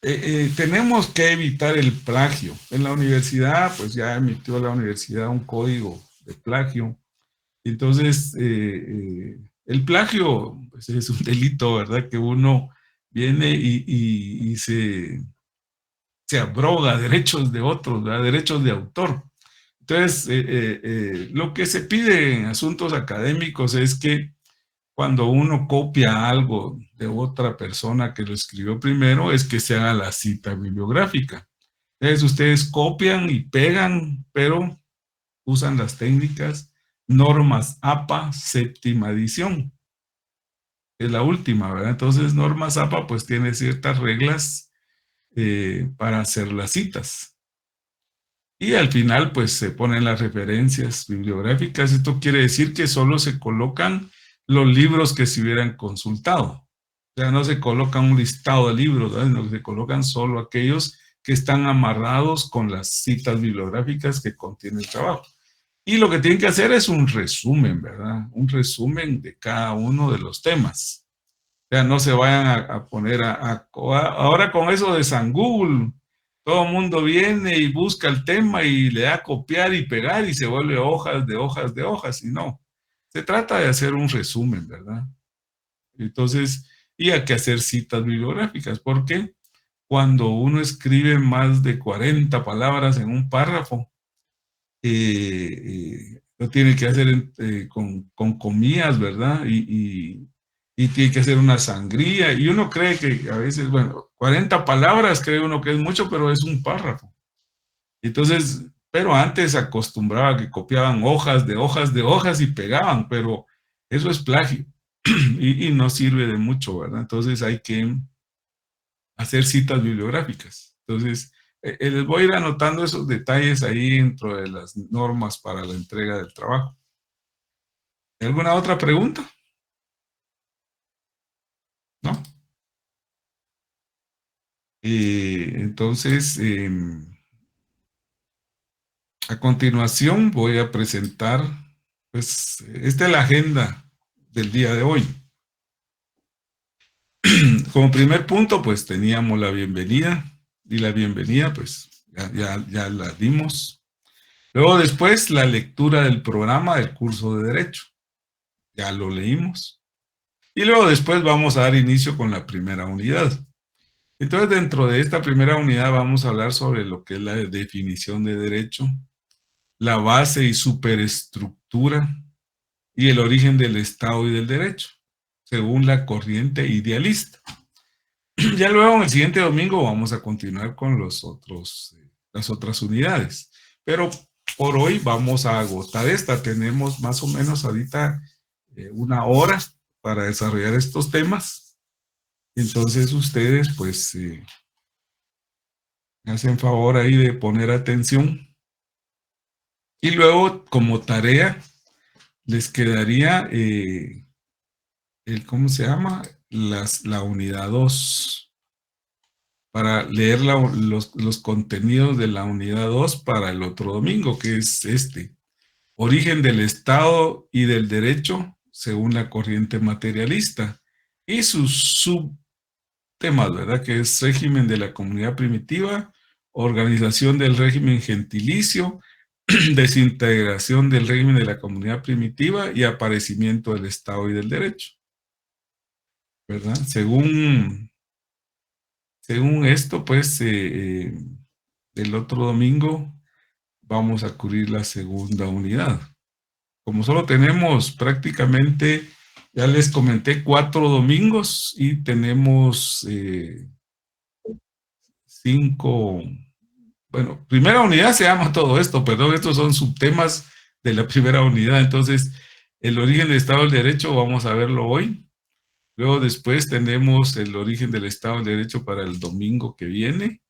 tenemos que evitar el plagio. En la universidad, pues ya emitió la universidad un código de plagio. Entonces, el plagio pues, es un delito, ¿verdad? Que uno viene y se abroga derechos de otros, ¿verdad? Derechos de autor. Entonces, lo que se pide en asuntos académicos es que cuando uno copia algo de otra persona que lo escribió primero, es que se haga la cita bibliográfica. Entonces, ustedes copian y pegan, pero usan las técnicas normas APA séptima edición. Es la última, ¿verdad? Entonces, normas APA pues tiene ciertas reglas para hacer las citas. Y al final, pues se ponen las referencias bibliográficas. Esto quiere decir que solo se colocan los libros que se hubieran consultado. O sea, no se coloca un listado de libros, ¿verdad? Sino que se colocan solo aquellos que están amarrados con las citas bibliográficas que contiene el trabajo. Y lo que tienen que hacer es un resumen, ¿verdad? Un resumen de cada uno de los temas. O sea, no se vayan a poner ahora con eso de San Google, todo el mundo viene y busca el tema y le da a copiar y pegar y se vuelve hojas de hojas de hojas. Y no, se trata de hacer un resumen, ¿verdad? Entonces, y hay que hacer citas bibliográficas, porque cuando uno escribe más de 40 palabras en un párrafo, lo tiene que hacer con comillas, ¿verdad? Y tiene que hacer una sangría. Y uno cree que a veces, bueno, 40 palabras cree uno que es mucho, pero es un párrafo. Entonces, pero antes acostumbraba que copiaban hojas de hojas de hojas y pegaban, pero eso es plagio y no sirve de mucho, ¿verdad? Entonces hay que hacer citas bibliográficas. Entonces, les voy a ir anotando esos detalles ahí dentro de las normas para la entrega del trabajo. ¿Alguna otra pregunta? ¿No? Entonces, a continuación voy a presentar, pues, esta es la agenda del día de hoy. Como primer punto, pues teníamos la bienvenida, y la bienvenida, pues, ya la dimos. Luego después, la lectura del programa del curso de Derecho. Ya lo leímos. Y luego después vamos a dar inicio con la primera unidad. Entonces, dentro de esta primera unidad vamos a hablar sobre lo que es la definición de derecho, la base y superestructura y el origen del Estado y del derecho, según la corriente idealista. Ya luego en el siguiente domingo vamos a continuar con las otras unidades. Pero por hoy vamos a agotar esta. Tenemos más o menos ahorita una hora para desarrollar estos temas. Entonces ustedes pues hacen favor ahí de poner atención. Y luego como tarea les quedaría ¿cómo se llama? La unidad 2 para leer los contenidos de la unidad 2 para el otro domingo, que es este. Origen del Estado y del derecho según la corriente materialista. Y sus subtemas, ¿verdad? Que es régimen de la comunidad primitiva, organización del régimen gentilicio, desintegración del régimen de la comunidad primitiva y aparecimiento del Estado y del derecho, ¿verdad? Según esto, pues, el otro domingo vamos a cubrir la segunda unidad. Como solo tenemos prácticamente, ya les comenté, 4 domingos y tenemos 5, bueno, primera unidad se llama todo esto, perdón, estos son subtemas de la primera unidad. Entonces, el origen del Estado del Derecho vamos a verlo hoy. Luego después tenemos el origen del Estado del Derecho para el domingo que viene.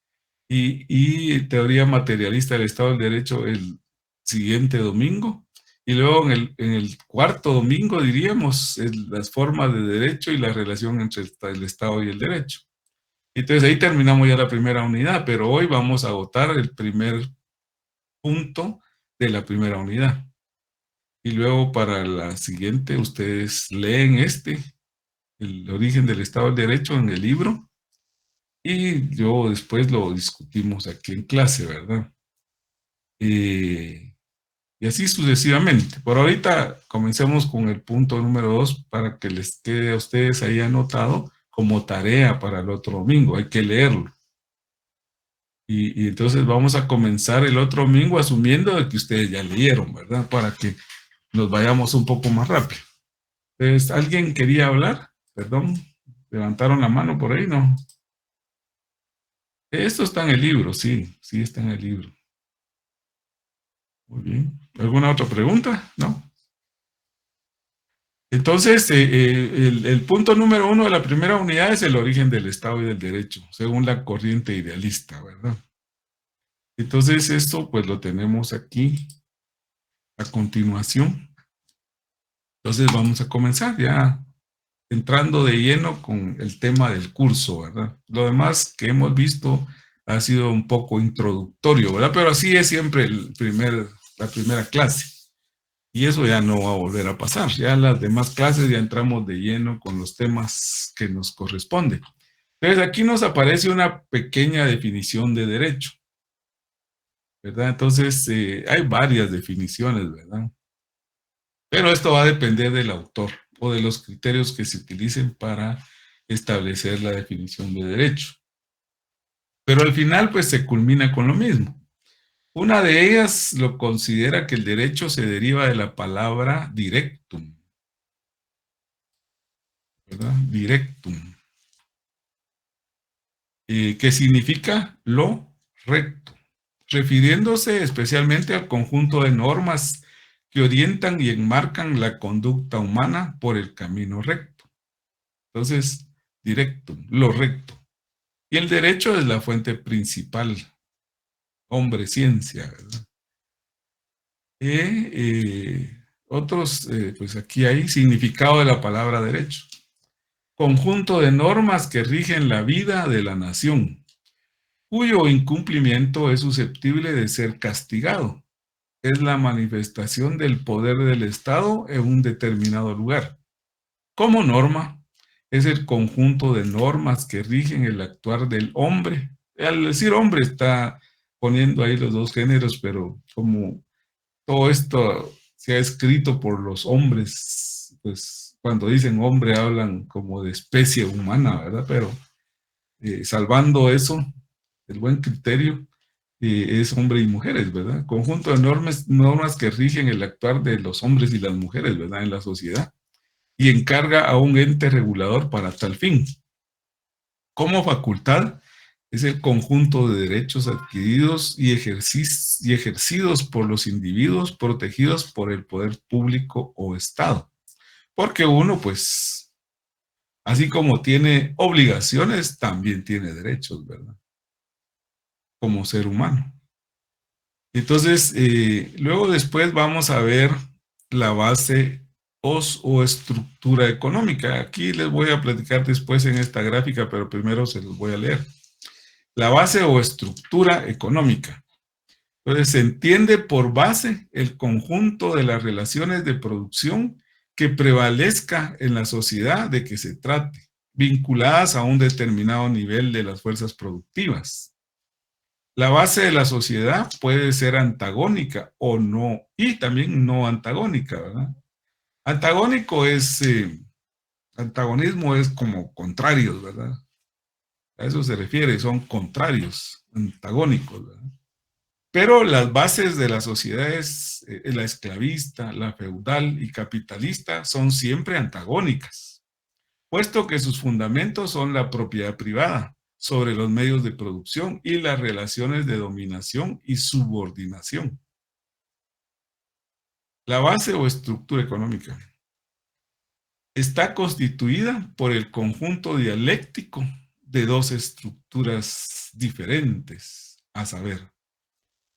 Y teoría materialista del Estado del Derecho el siguiente domingo. Y luego en el cuarto domingo, diríamos, las formas de derecho y la relación entre el Estado y el derecho. Entonces ahí terminamos ya la primera unidad, pero hoy vamos a agotar el primer punto de la primera unidad. Y luego para la siguiente, ustedes leen el origen del Estado del Derecho en el libro, y yo después lo discutimos aquí en clase, ¿verdad? Y así sucesivamente. Por ahorita comencemos con el punto número 2 para que les quede a ustedes ahí anotado como tarea para el otro domingo. Hay que leerlo. Y entonces vamos a comenzar el otro domingo asumiendo de que ustedes ya leyeron, ¿verdad? Para que nos vayamos un poco más rápido. Entonces, ¿alguien quería hablar? Perdón, levantaron la mano por ahí, ¿no? Esto está en el libro, sí, sí está en el libro. Muy bien. ¿Alguna otra pregunta? ¿No? Entonces, el punto número 1 de la primera unidad es el origen del Estado y del derecho, según la corriente idealista, ¿verdad? Entonces, esto pues lo tenemos aquí a continuación. Entonces, vamos a comenzar ya entrando de lleno con el tema del curso, ¿verdad? Lo demás que hemos visto ha sido un poco introductorio, ¿verdad? Pero así es siempre la primera clase. Y eso ya no va a volver a pasar. Ya en las demás clases ya entramos de lleno con los temas que nos corresponden. Entonces aquí nos aparece una pequeña definición de derecho, ¿verdad? Entonces hay varias definiciones, ¿verdad? Pero esto va a depender del autor o de los criterios que se utilicen para establecer la definición de derecho. Pero al final pues se culmina con lo mismo. Una de ellas lo considera que el derecho se deriva de la palabra directum, ¿verdad? Directum, que significa lo recto, refiriéndose especialmente al conjunto de normas que orientan y enmarcan la conducta humana por el camino recto. Entonces, directum, lo recto. Y el derecho es la fuente principal, hombre, ciencia, ¿verdad? Otros, pues aquí hay significado de la palabra derecho. Conjunto de normas que rigen la vida de la nación, cuyo incumplimiento es susceptible de ser castigado. Es la manifestación del poder del Estado en un determinado lugar. Como norma, es el conjunto de normas que rigen el actuar del hombre. Al decir hombre está poniendo ahí los dos géneros, pero como todo esto se ha escrito por los hombres, pues cuando dicen hombre hablan como de especie humana, ¿verdad? Pero salvando eso, el buen criterio, es hombre y mujeres, ¿verdad? Conjunto de normas que rigen el actuar de los hombres y las mujeres, ¿verdad? En la sociedad. Y encarga a un ente regulador para tal fin. Como facultad, es el conjunto de derechos adquiridos y ejercidos por los individuos protegidos por el poder público o Estado. Porque uno, pues, así como tiene obligaciones, también tiene derechos, ¿verdad? Como ser humano. Entonces, luego después vamos a ver la base o estructura económica. Aquí les voy a platicar después en esta gráfica, pero primero se los voy a leer. La base o estructura económica. Entonces, se entiende por base el conjunto de las relaciones de producción que prevalezca en la sociedad de que se trate, vinculadas a un determinado nivel de las fuerzas productivas. La base de la sociedad puede ser antagónica o no, y también no antagónica, ¿verdad? Antagónico es, antagonismo es como contrarios, ¿verdad? A eso se refiere, son contrarios, antagónicos, ¿verdad? Pero las bases de las sociedades, la esclavista, la feudal y capitalista, son siempre antagónicas, puesto que sus fundamentos son la propiedad privada sobre los medios de producción y las relaciones de dominación y subordinación. La base o estructura económica está constituida por el conjunto dialéctico de dos estructuras diferentes, a saber,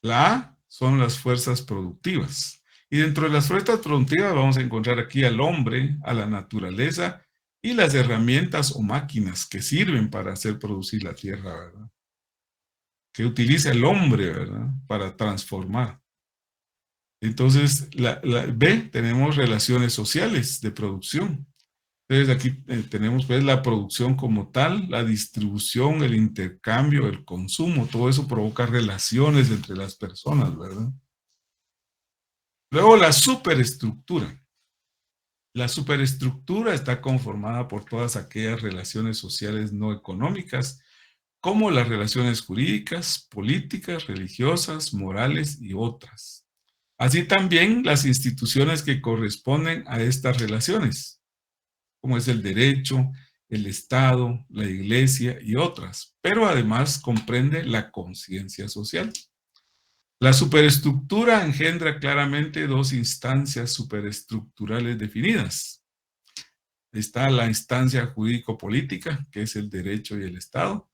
la A son las fuerzas productivas. Y dentro de las fuerzas productivas vamos a encontrar aquí al hombre, a la naturaleza y las herramientas o máquinas que sirven para hacer producir la tierra, ¿verdad? Que utiliza el hombre, ¿verdad? Para transformar. Entonces, la B, tenemos relaciones sociales de producción. Entonces aquí tenemos pues la producción como tal, la distribución, el intercambio, el consumo, todo eso provoca relaciones entre las personas, ¿verdad? Luego la superestructura. La superestructura está conformada por todas aquellas relaciones sociales no económicas, como las relaciones jurídicas, políticas, religiosas, morales y otras. Así también las instituciones que corresponden a estas relaciones, como es el derecho, el Estado, la Iglesia y otras, pero además comprende la conciencia social. La superestructura engendra claramente dos instancias superestructurales definidas. Está la instancia jurídico-política, que es el derecho y el Estado,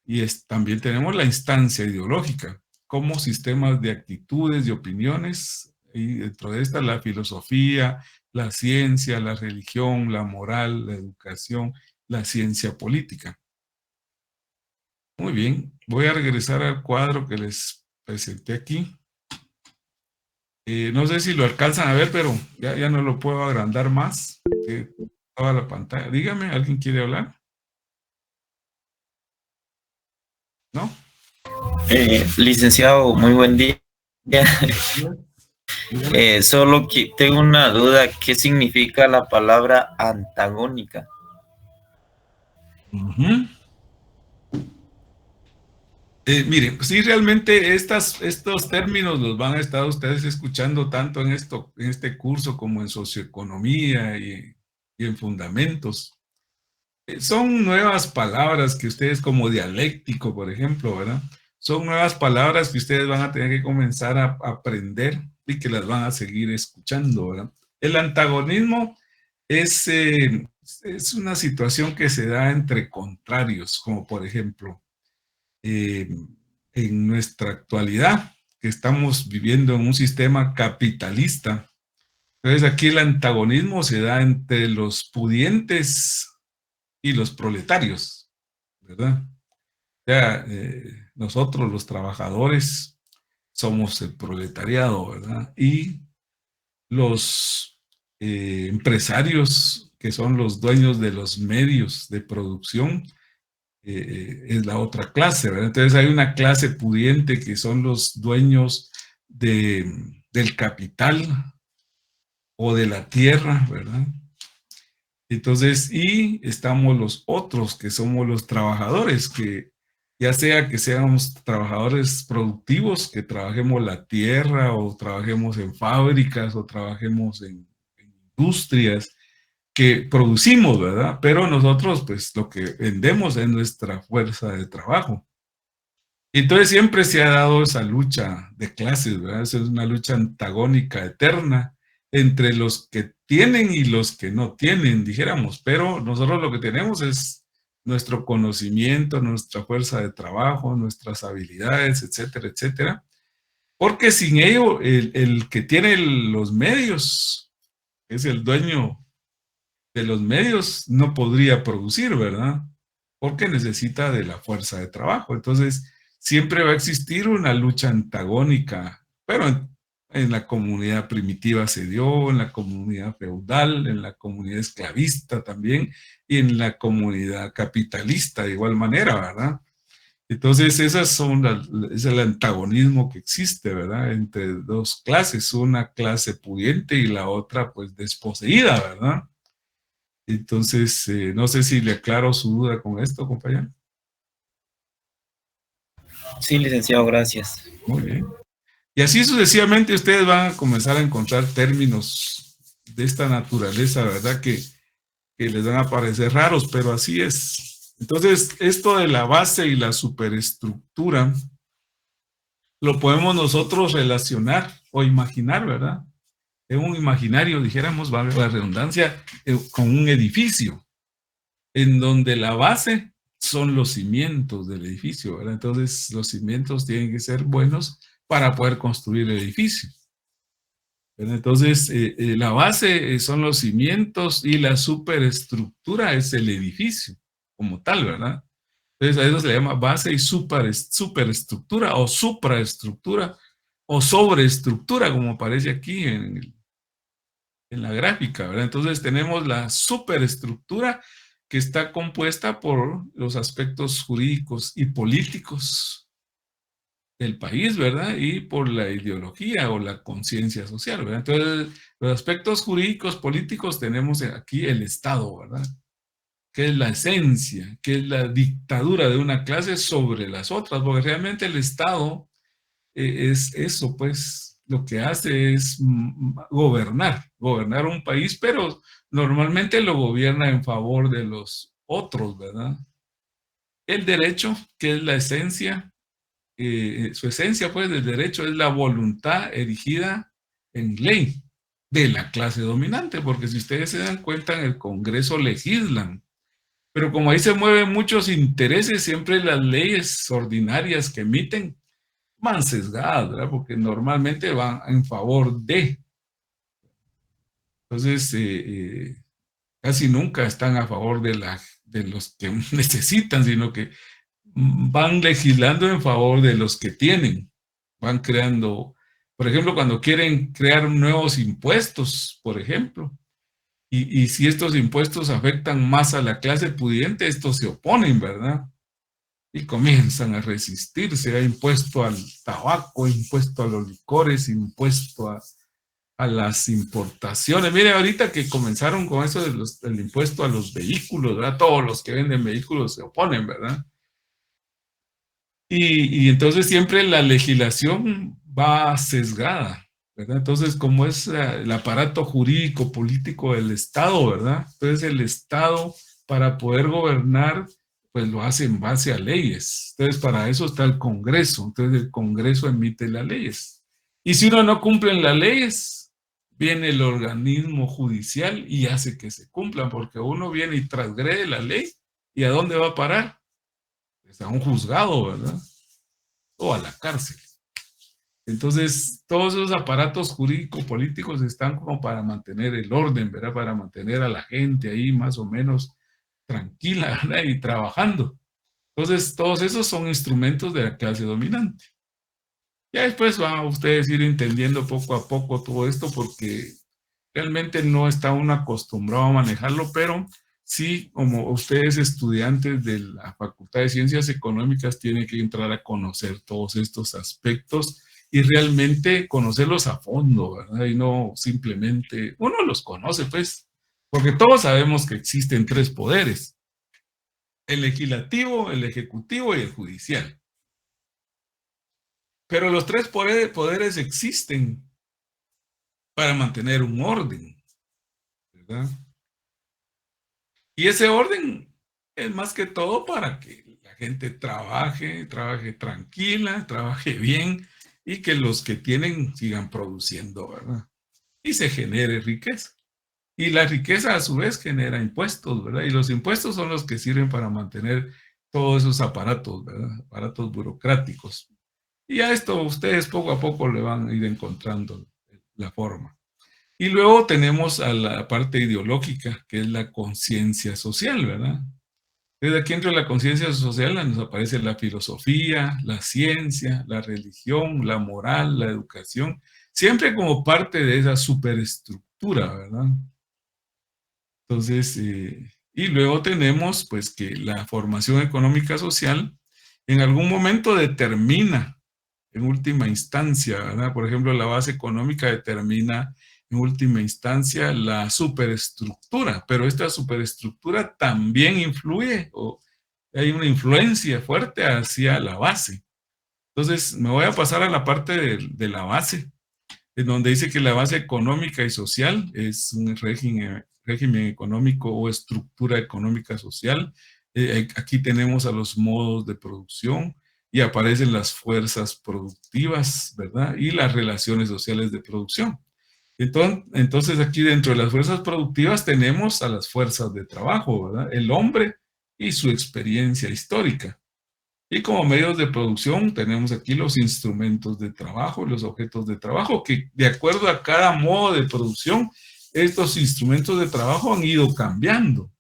y también tenemos la instancia ideológica, como sistemas de actitudes y opiniones, y dentro de esta la filosofía, la ciencia, la religión, la moral, la educación, la ciencia política. Muy bien, voy a regresar al cuadro que les presenté aquí. No sé si lo alcanzan a ver, pero ya no lo puedo agrandar más que toda la pantalla. Dígame, ¿alguien quiere hablar? ¿No? Licenciado, muy buen día. Dígame. Solo que tengo una duda, ¿qué significa la palabra antagónica? Ujú. Miren, sí, realmente estos términos los van a estar ustedes escuchando tanto en este curso como en socioeconomía y en fundamentos. Son nuevas palabras que ustedes como dialéctico, por ejemplo, ¿verdad? Son nuevas palabras que ustedes van a tener que comenzar a aprender y que las van a seguir escuchando, ¿verdad? El antagonismo es una situación que se da entre contrarios, como por ejemplo, eh, en nuestra actualidad, que estamos viviendo en un sistema capitalista. Entonces aquí el antagonismo se da entre los pudientes y los proletarios, ¿verdad? Ya, nosotros los trabajadores somos el proletariado, ¿verdad? Y los empresarios, que son los dueños de los medios de producción, es la otra clase, ¿verdad? Entonces hay una clase pudiente que son los dueños del capital o de la tierra, ¿verdad? Entonces, y estamos los otros, que somos los trabajadores, que ya sea que seamos trabajadores productivos, que trabajemos la tierra o trabajemos en fábricas o trabajemos en industrias, que producimos, ¿verdad? Pero nosotros, pues lo que vendemos es nuestra fuerza de trabajo. Entonces siempre se ha dado esa lucha de clases, ¿verdad? Esa es una lucha antagónica eterna entre los que tienen y los que no tienen, dijéramos, pero nosotros lo que tenemos es nuestro conocimiento, nuestra fuerza de trabajo, nuestras habilidades, etcétera, etcétera, porque sin ello el que tiene los medios, es el dueño de los medios, no podría producir, ¿verdad? Porque necesita de la fuerza de trabajo. Entonces, siempre va a existir una lucha antagónica, pero en la comunidad primitiva se dio, en la comunidad feudal, en la comunidad esclavista también, y en la comunidad capitalista de igual manera, ¿verdad? Entonces, es el antagonismo que existe, ¿verdad? Entre dos clases, una clase pudiente y la otra, pues, desposeída, ¿verdad? Entonces, no sé si le aclaro su duda con esto, compañero. Sí, licenciado, gracias. Muy bien. Y así sucesivamente ustedes van a comenzar a encontrar términos de esta naturaleza, ¿verdad? Que les van a parecer raros, pero así es. Entonces, esto de la base y la superestructura lo podemos nosotros relacionar o imaginar, ¿verdad? En un imaginario, dijéramos, valga la redundancia, con un edificio, en donde la base son los cimientos del edificio, ¿verdad? Entonces, los cimientos tienen que ser buenos para poder construir el edificio, ¿verdad? Entonces, la base son los cimientos y la superestructura es el edificio como tal, ¿verdad? Entonces, a eso se le llama base y superestructura o supraestructura o sobreestructura, como aparece aquí en la gráfica, ¿verdad? Entonces tenemos la superestructura que está compuesta por los aspectos jurídicos y políticos del país, ¿verdad? Y por la ideología o la conciencia social, ¿verdad? Entonces, los aspectos jurídicos, políticos, tenemos aquí el Estado, ¿verdad? Que es la esencia, que es la dictadura de una clase sobre las otras, porque realmente el Estado es eso, pues, lo que hace es gobernar un país, pero normalmente lo gobierna en favor de los otros, ¿verdad? El derecho, que es la esencia, su esencia, pues, del derecho es la voluntad erigida en ley de la clase dominante, porque si ustedes se dan cuenta, en el Congreso legislan, pero como ahí se mueven muchos intereses, siempre las leyes ordinarias que emiten van sesgadas, ¿verdad? Porque normalmente van en favor de. Entonces, casi nunca están a favor de los que necesitan, sino que van legislando en favor de los que tienen. Van creando, por ejemplo, cuando quieren crear nuevos impuestos, por ejemplo, y si estos impuestos afectan más a la clase pudiente, estos se oponen, ¿verdad? Y comienzan a resistirse. Hay impuesto al tabaco, impuesto a los licores, impuesto a las importaciones. Mire, ahorita que comenzaron con eso del impuesto a los vehículos, ¿verdad? Todos los que venden vehículos se oponen, ¿verdad? Y entonces siempre la legislación va sesgada, ¿verdad? Entonces, como es el aparato jurídico, político del Estado, ¿verdad? Entonces el Estado, para poder gobernar, pues lo hace en base a leyes. Entonces, para eso está el Congreso. Entonces, el Congreso emite las leyes. Y si uno no cumple las leyes, viene el organismo judicial y hace que se cumplan, porque uno viene y transgrede la ley. ¿Y a dónde va a parar? Pues a un juzgado, ¿verdad? O a la cárcel. Entonces, todos esos aparatos jurídico-políticos están como para mantener el orden, ¿verdad? Para mantener a la gente ahí más o menos tranquila, ¿verdad? Y trabajando. Entonces, todos esos son instrumentos de la clase dominante. Ya después van a ustedes ir entendiendo poco a poco todo esto porque realmente no está uno acostumbrado a manejarlo, pero sí, como ustedes estudiantes de la Facultad de Ciencias Económicas tienen que entrar a conocer todos estos aspectos y realmente conocerlos a fondo, ¿verdad? Y no simplemente, uno los conoce, pues, porque todos sabemos que existen tres poderes: el legislativo, el ejecutivo y el judicial. Pero los tres poderes existen para mantener un orden, ¿verdad? Y ese orden es más que todo para que la gente trabaje tranquila, trabaje bien y que los que tienen sigan produciendo, ¿verdad? Y se genere riqueza. Y la riqueza a su vez genera impuestos, ¿verdad? Y los impuestos son los que sirven para mantener todos esos aparatos, ¿verdad? Aparatos burocráticos. Y a esto ustedes poco a poco le van a ir encontrando la forma. Y luego tenemos a la parte ideológica, que es la conciencia social, ¿verdad? Desde aquí entre la conciencia social nos aparece la filosofía, la ciencia, la religión, la moral, la educación, siempre como parte de esa superestructura, ¿verdad? Entonces, y luego tenemos pues que la formación económica social en algún momento determina en última instancia, ¿verdad? Por ejemplo, la base económica determina en última instancia la superestructura, pero esta superestructura también influye o hay una influencia fuerte hacia la base. Entonces, me voy a pasar a la parte de la base, en donde dice que la base económica y social es un régimen económico o estructura económica social. Aquí tenemos a los modos de producción y aparecen las fuerzas productivas, ¿verdad? Y las relaciones sociales de producción. Entonces, aquí dentro de las fuerzas productivas tenemos a las fuerzas de trabajo, ¿verdad? El hombre y su experiencia histórica. Y como medios de producción tenemos aquí los instrumentos de trabajo, los objetos de trabajo, que de acuerdo a cada modo de producción, estos instrumentos de trabajo han ido cambiando.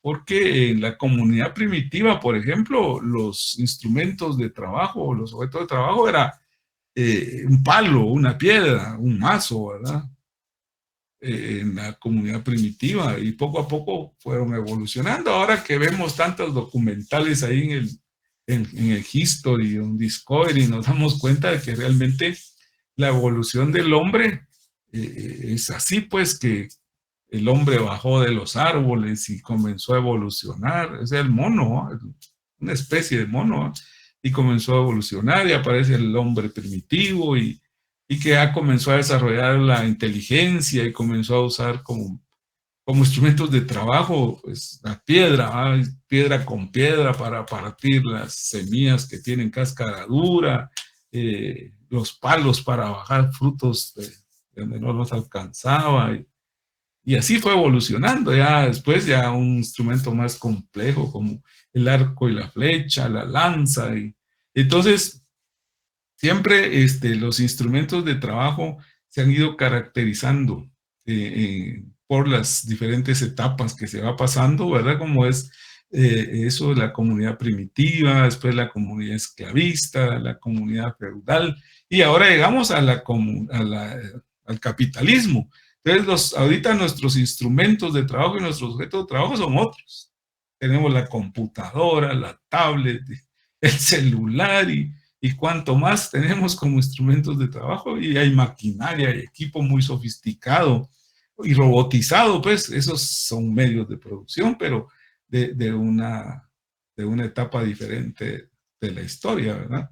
Porque en la comunidad primitiva, por ejemplo, los instrumentos de trabajo, los objetos de trabajo era un palo, una piedra, un mazo, ¿verdad? en la comunidad primitiva y poco a poco fueron evolucionando. Ahora que vemos tantos documentales ahí en el History, en Discovery, nos damos cuenta de que realmente la evolución del hombre es así, pues que el hombre bajó de los árboles y comenzó a evolucionar. Es el mono, ¿no? Una especie de mono, ¿no? Y comenzó a evolucionar y aparece el hombre primitivo y que ya comenzó a desarrollar la inteligencia y comenzó a usar como instrumentos de trabajo, pues la piedra, ¿eh? Piedra con piedra para partir las semillas que tienen cáscara dura, los palos para bajar frutos de donde no los alcanzaba. Y así fue evolucionando, ya después ya un instrumento más complejo como el arco y la flecha, la lanza. Y entonces, siempre los instrumentos de trabajo se han ido caracterizando por las diferentes etapas que se va pasando, ¿verdad? Como es eso, la comunidad primitiva, después la comunidad esclavista, la comunidad feudal, y ahora llegamos al capitalismo. Entonces, ahorita nuestros instrumentos de trabajo y nuestros objetos de trabajo son otros. Tenemos la computadora, la tablet, el celular y cuanto más tenemos como instrumentos de trabajo y hay maquinaria y equipo muy sofisticado y robotizado, pues esos son medios de producción, pero de una etapa diferente de la historia, ¿verdad?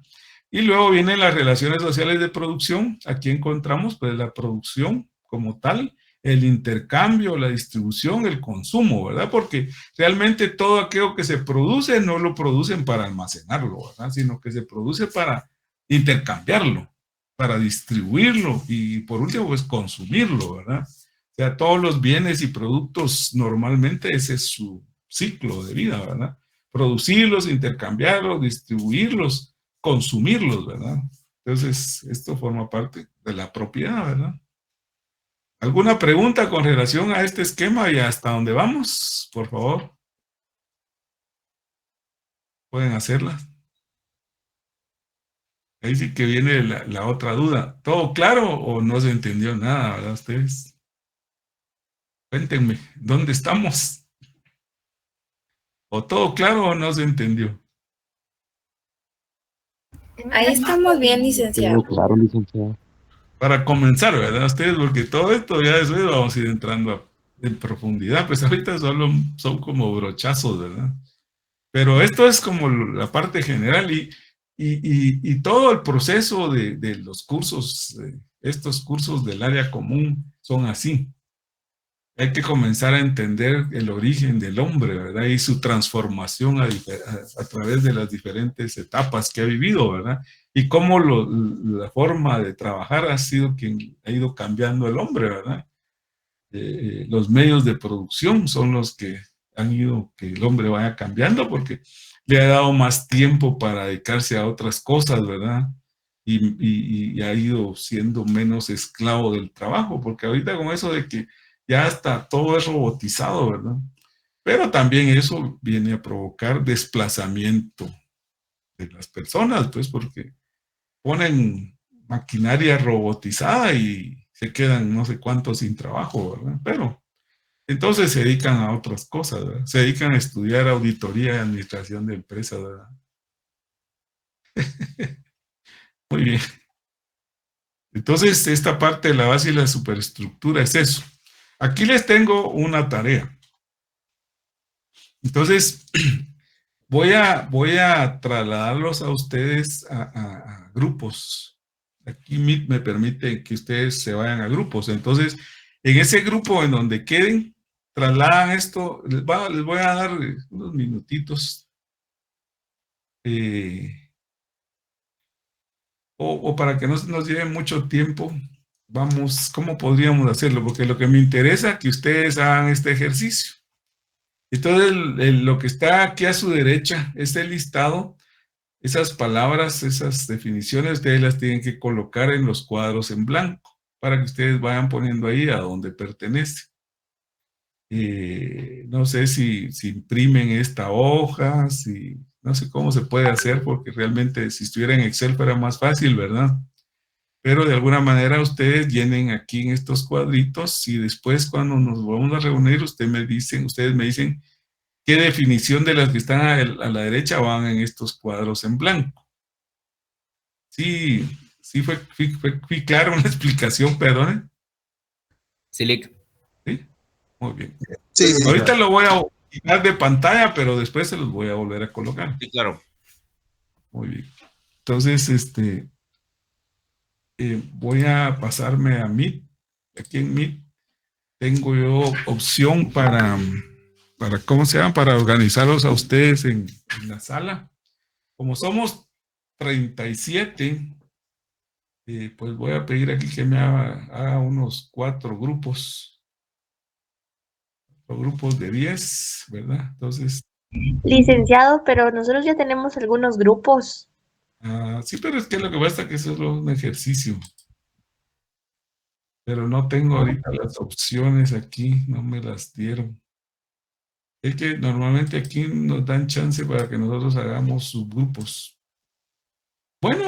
Y luego vienen las relaciones sociales de producción. Aquí encontramos pues la producción como tal, el intercambio, la distribución, el consumo, ¿verdad? Porque realmente todo aquello que se produce no lo producen para almacenarlo, ¿verdad? Sino que se produce para intercambiarlo, para distribuirlo y por último pues consumirlo, ¿verdad? O sea, todos los bienes y productos normalmente ese es su ciclo de vida, ¿verdad? Producirlos, intercambiarlos, distribuirlos, consumirlos, ¿verdad? Entonces, esto forma parte de la propiedad, ¿verdad? ¿Alguna pregunta con relación a este esquema y hasta dónde vamos? Por favor, pueden hacerla. Ahí sí que viene la otra duda. ¿Todo claro o no se entendió nada, verdad, ustedes? Cuéntenme, ¿dónde estamos? ¿O todo claro o no se entendió? Ahí estamos bien, licenciado. Todo claro, licenciado. Para comenzar, ¿verdad? Ustedes, porque todo esto ya después vamos a ir entrando en profundidad, pues ahorita solo son como brochazos, ¿verdad? Pero esto es como la parte general y todo el proceso de los cursos, estos cursos del área común son así. Hay que comenzar a entender el origen del hombre, ¿verdad? Y su transformación a través de las diferentes etapas que ha vivido, ¿verdad? Y cómo la forma de trabajar ha sido quien ha ido cambiando el hombre, ¿verdad? Los medios de producción son los que han ido que el hombre vaya cambiando porque le ha dado más tiempo para dedicarse a otras cosas, ¿verdad? Y ha ido siendo menos esclavo del trabajo, porque ahorita con eso de que ya hasta todo es robotizado, ¿verdad? Pero también eso viene a provocar desplazamiento de las personas, pues porque ponen maquinaria robotizada y se quedan no sé cuántos sin trabajo, ¿verdad? Pero entonces se dedican a otras cosas, ¿verdad? Se dedican a estudiar auditoría y administración de empresas, ¿verdad? Muy bien. Entonces, esta parte de la base y la superestructura es eso. Aquí les tengo una tarea. Entonces, voy a trasladarlos a ustedes a grupos. Aquí me permite que ustedes se vayan a grupos. Entonces, en ese grupo en donde queden, trasladan esto. Les voy a dar unos minutitos. O para que no nos lleve mucho tiempo, vamos, ¿cómo podríamos hacerlo? Porque lo que me interesa es que ustedes hagan este ejercicio. Entonces, lo que está aquí a su derecha, este listado, esas palabras, esas definiciones, ustedes las tienen que colocar en los cuadros en blanco para que ustedes vayan poniendo ahí a donde pertenece. No sé si imprimen esta hoja, no sé cómo se puede hacer, porque realmente si estuviera en Excel fuera más fácil, ¿verdad? pero de alguna manera ustedes llenen aquí en estos cuadritos y después cuando nos vamos a reunir, ustedes me dicen qué definición de las que están a la derecha van en estos cuadros en blanco. Sí, sí fui claro en la explicación, perdón. Sí, Lic. Sí, muy bien. Sí, sí, Ahorita claro. lo voy a quitar de pantalla, pero después se los voy a volver a colocar. Sí, claro. Muy bien. Entonces, voy a pasarme a Meet. Aquí en Meet tengo yo opción para ¿cómo se llama? Para organizarlos a ustedes en la sala. Como somos 37, pues voy a pedir aquí que me haga unos 4 grupos. Grupos de 10, ¿verdad? Entonces, Licenciado, pero nosotros ya tenemos algunos grupos. sí, pero es que lo que pasa es que eso es un ejercicio. Pero no tengo ahorita las opciones aquí, no me las dieron. Es que normalmente aquí nos dan chance para que nosotros hagamos subgrupos. Bueno,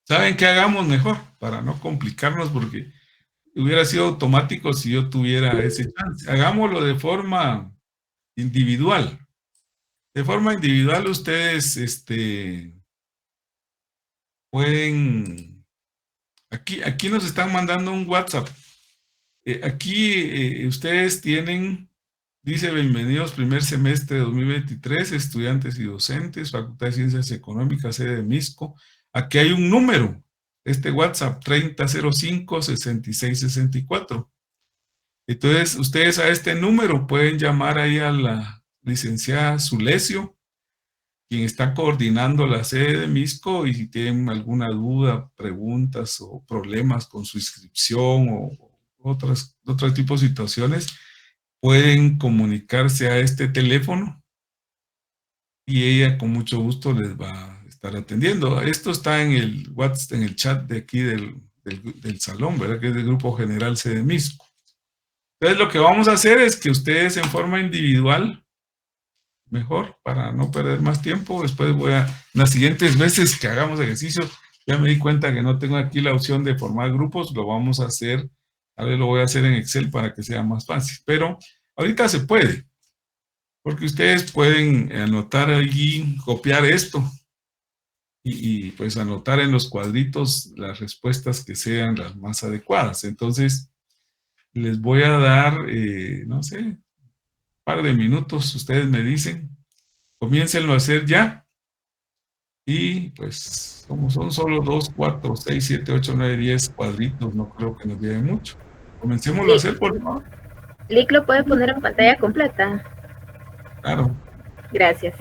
¿saben qué hagamos mejor? Para no complicarnos, porque hubiera sido automático si yo tuviera ese chance. Hagámoslo de forma individual. De forma individual ustedes pueden... Aquí nos están mandando un WhatsApp. Aquí ustedes tienen, dice, bienvenidos primer semestre de 2023, estudiantes y docentes, Facultad de Ciencias Económicas, sede de Misco. Aquí hay un número, este WhatsApp, 3005-6664. Entonces, ustedes a este número pueden llamar ahí a la licenciada Zulesio, quien está coordinando la sede de Misco, y si tienen alguna duda, preguntas o problemas con su inscripción o otro tipo de situaciones, pueden comunicarse a este teléfono y ella con mucho gusto les va a estar atendiendo. Esto está en el WhatsApp, en el chat de aquí del salón, ¿verdad? Que es del Grupo General Sede Misco. Entonces lo que vamos a hacer es que ustedes en forma individual, mejor, para no perder más tiempo, después las siguientes veces que hagamos ejercicio, ya me di cuenta que no tengo aquí la opción de formar grupos, lo vamos a hacer, a ver, lo voy a hacer en Excel para que sea más fácil, pero ahorita se puede, porque ustedes pueden anotar allí, copiar esto, y pues anotar en los cuadritos las respuestas que sean las más adecuadas. Entonces, les voy a dar, no sé, un par de minutos, ustedes me dicen, comiéncenlo a hacer ya. Y pues, como son solo 2, 4, 6, 7, 8, 9, 10 cuadritos, no creo que nos lleve mucho. Comencémoslo a hacer, por favor. Lic, ¿lo puede poner en pantalla completa? Claro. Gracias.